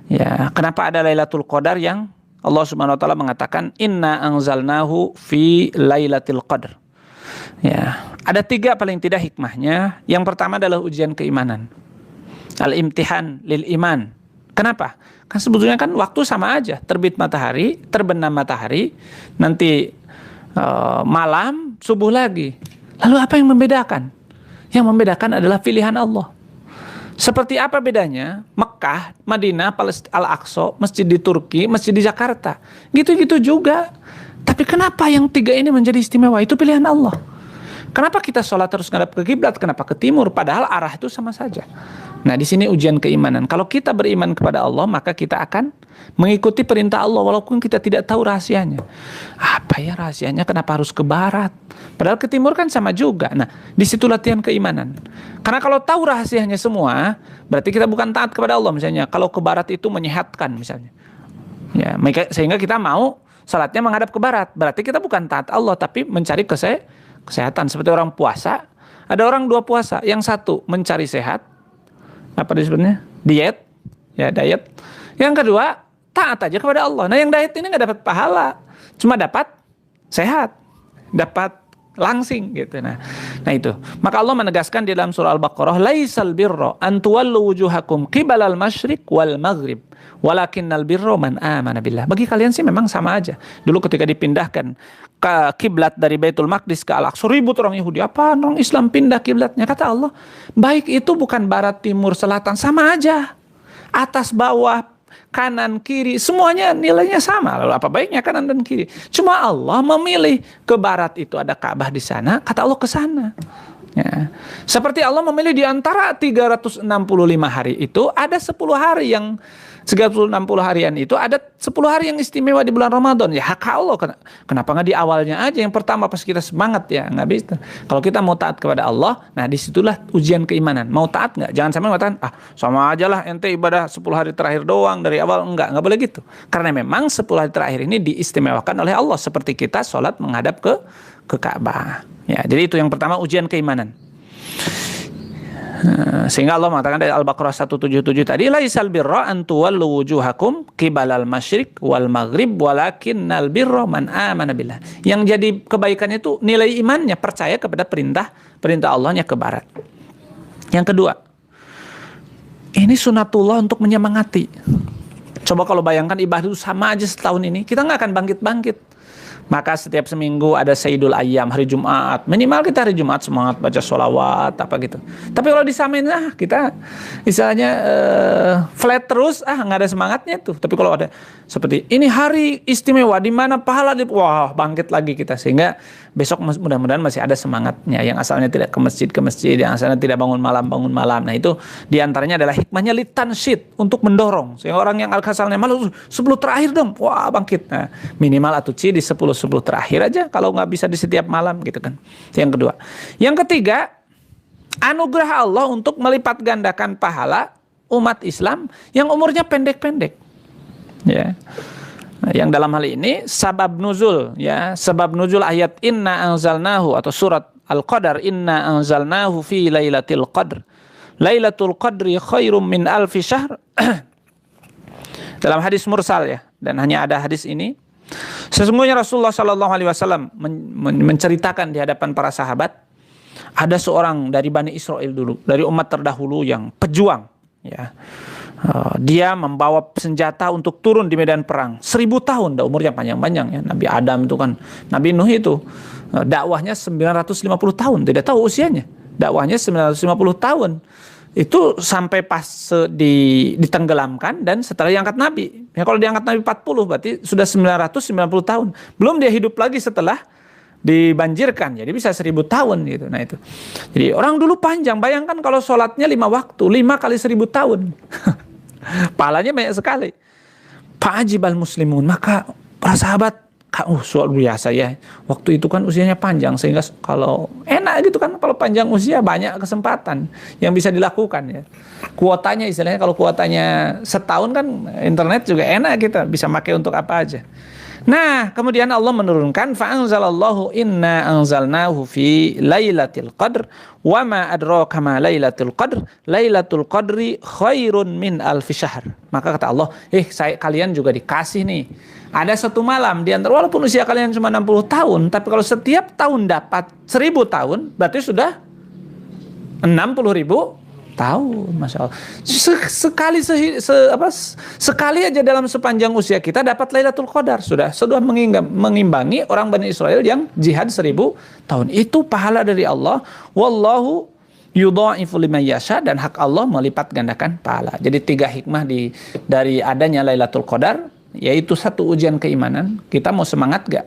Ya, kenapa ada Lailatul Qadar yang Allah Subhanahu wa taala mengatakan inna anzalnahu fi Lailatul Qadar. Ya, ada tiga paling tidak hikmahnya. Yang pertama adalah ujian keimanan. Al-imtihan lil iman. Kenapa? Kan sebetulnya kan waktu sama aja. Terbit matahari, terbenam matahari, nanti malam, subuh lagi. Lalu apa yang membedakan? Yang membedakan adalah pilihan Allah. Seperti apa bedanya Mekah, Madinah, Al-Aqsa, masjid di Turki, masjid di Jakarta. Gitu-gitu juga. Tapi kenapa yang tiga ini menjadi istimewa? Itu pilihan Allah. Kenapa kita sholat terus ngadap ke kiblat? Kenapa ke timur? Padahal arah itu sama saja. Nah, di sini ujian keimanan. Kalau kita beriman kepada Allah, maka kita akan mengikuti perintah Allah walaupun kita tidak tahu rahasianya. Apa ya rahasianya? Kenapa harus ke barat? Padahal ke timur kan sama juga. Nah, di situ latihan keimanan. Karena kalau tahu rahasianya semua, berarti kita bukan taat kepada Allah. Misalnya, kalau ke barat itu menyehatkan misalnya. Ya, sehingga kita mau salatnya menghadap ke barat. Berarti kita bukan taat Allah, tapi mencari kesehatan. Seperti orang puasa, ada orang dua puasa. Yang satu mencari sehat, apa disebutnya? Diet, ya diet. Yang kedua taat aja kepada Allah. Nah yang diet ini nggak dapat pahala, cuma dapat sehat, dapat langsing gitu. Nah itu. Maka Allah menegaskan di dalam surah Al-Baqarah, laisal birra an tuwallu wujuhakum qibalal masyriq wal maghrib, walakinnal birra man amana billah. Bagi kalian sih memang sama aja. Dulu ketika dipindahkan ke kiblat dari Baitul Maqdis ke Al-Aqsa, ribut orang Yahudi. Apa orang Islam pindah kiblatnya? Kata Allah, baik itu bukan barat, timur, selatan, sama aja. Atas, bawah, kanan, kiri, semuanya nilainya sama. Lalu apa baiknya kanan dan kiri? Cuma Allah memilih ke barat itu ada Ka'bah di sana, kata Allah ke sana. Ya. Seperti Allah memilih di antara 365 hari itu ada 10 hari yang 360 harian itu ada 10 hari yang istimewa di bulan Ramadan. Ya hak Allah. Kenapa nggak di awalnya aja yang pertama pas kita semangat ya? Nggak bisa. Kalau kita mau taat kepada Allah, nah disitulah ujian keimanan. Mau taat nggak? Jangan sampai mengatakan sama aja lah ente ibadah 10 hari terakhir doang dari awal. Nggak boleh gitu. Karena memang 10 hari terakhir ini diistimewakan oleh Allah seperti kita sholat menghadap ke Ka'bah. Ya, jadi itu yang pertama ujian keimanan. Sehingga Allah mengatakan dari Al-Baqarah 177 tadi, laisal birra an tuwallu wujuhakum qibalal masyriq wal maghrib walakinnal birra man amana billah. Yang jadi kebaikan itu nilai imannya, percaya kepada perintah Allahnya ke barat. Yang kedua, ini sunatullah untuk menyemangati. Coba kalau bayangkan ibadah itu sama aja setahun ini, kita nggak akan bangkit-bangkit. Maka setiap seminggu ada Sayyidul Ayyam, hari Jumat. Minimal kita hari Jumat semangat baca sholawat, apa gitu. Tapi kalau disamain, kita istilahnya flat terus, nggak ada semangatnya tuh. Tapi kalau ada seperti ini hari istimewa, di mana pahala, wah bangkit lagi kita. Sehingga besok mudah-mudahan masih ada semangatnya. Yang asalnya tidak ke masjid, yang asalnya tidak bangun malam. Nah itu diantaranya adalah hikmahnya litansyid, untuk mendorong. Sehingga orang yang asalnya malu, 10 terakhir dong, wah bangkit. Nah minimal atuci di 10 terakhir aja, kalau nggak bisa di setiap malam gitu kan. Yang kedua. Yang ketiga, anugerah Allah untuk melipat gandakan pahala umat Islam yang umurnya pendek-pendek. Ya. Yang dalam hal ini sebab nuzul ayat inna anzalnahu atau surat Al-Qadar, inna anzalnahu fi lailatul qadr. Lailatul qadri khairum min alfi syahr. Dalam hadis mursal ya, dan hanya ada hadis ini. Sesungguhnya Rasulullah Shallallahu Alaihi Wasallam menceritakan di hadapan para sahabat, ada seorang dari Bani Israel dulu, dari umat terdahulu yang pejuang, ya. Dia membawa senjata untuk turun di medan perang. 1000 tahun, umurnya panjang-panjang ya. Nabi Adam itu kan, Nabi Nuh itu dakwahnya 950 tahun, tidak tahu usianya. Dakwahnya 950 tahun. Itu sampai pas ditenggelamkan dan setelah diangkat Nabi. Ya kalau diangkat Nabi 40 berarti sudah 990 tahun. Belum dia hidup lagi setelah dibanjirkan. Jadi bisa 1000 tahun gitu. Nah itu. Jadi orang dulu panjang. Bayangkan kalau sholatnya 5 waktu. 5 kali 1000 tahun. Pahalanya banyak sekali. Fa'ajibal muslimun. Maka para sahabat, luar biasa ya. Waktu itu kan usianya panjang, sehingga kalau enak gitu kan, kalau panjang usia banyak kesempatan yang bisa dilakukan ya. Kuotanya istilahnya, kalau kuotanya setahun kan internet juga enak, kita bisa pakai untuk apa aja. Nah, kemudian Allah menurunkan fa'anzalallahu inna anzalnahu fi lailatul qadr wa ma adraka ma lailatul qadr lailatul qadri khairun min alfi syahr. Maka kata Allah, kalian juga dikasih nih. Ada satu malam di antara, walaupun usia kalian cuma 60 tahun, tapi kalau setiap tahun dapat 1000 tahun, berarti sudah 60.000 tahun, masya Allah. Sekali aja dalam sepanjang usia kita dapat Lailatul Qadar, sudah mengimbangi orang Bani Israel yang jihad 1000 tahun. Itu pahala dari Allah. Wallahu yudha'ifu liman yasha, dan hak Allah melipat gandakan pahala. Jadi 3 hikmah dari adanya Lailatul Qadar, yaitu satu, ujian keimanan. Kita mau semangat gak?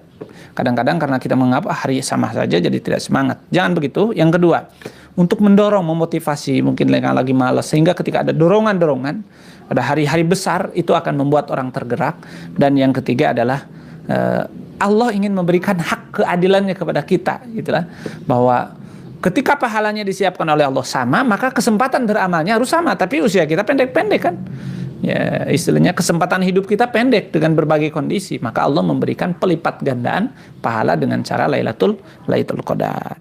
Kadang-kadang karena kita menganggap hari sama saja jadi tidak semangat. Jangan begitu. Yang kedua, untuk mendorong, memotivasi, mungkin lagi malas, sehingga ketika ada dorongan-dorongan, ada hari-hari besar, itu akan membuat orang tergerak. Dan yang ketiga adalah Allah ingin memberikan hak keadilannya kepada kita, gitulah, bahwa ketika pahalanya disiapkan oleh Allah sama, maka kesempatan beramalnya harus sama. Tapi usia kita pendek-pendek kan. Ya, istilahnya kesempatan hidup kita pendek dengan berbagai kondisi, maka Allah memberikan pelipat gandaan pahala dengan cara Lailatul Qadar.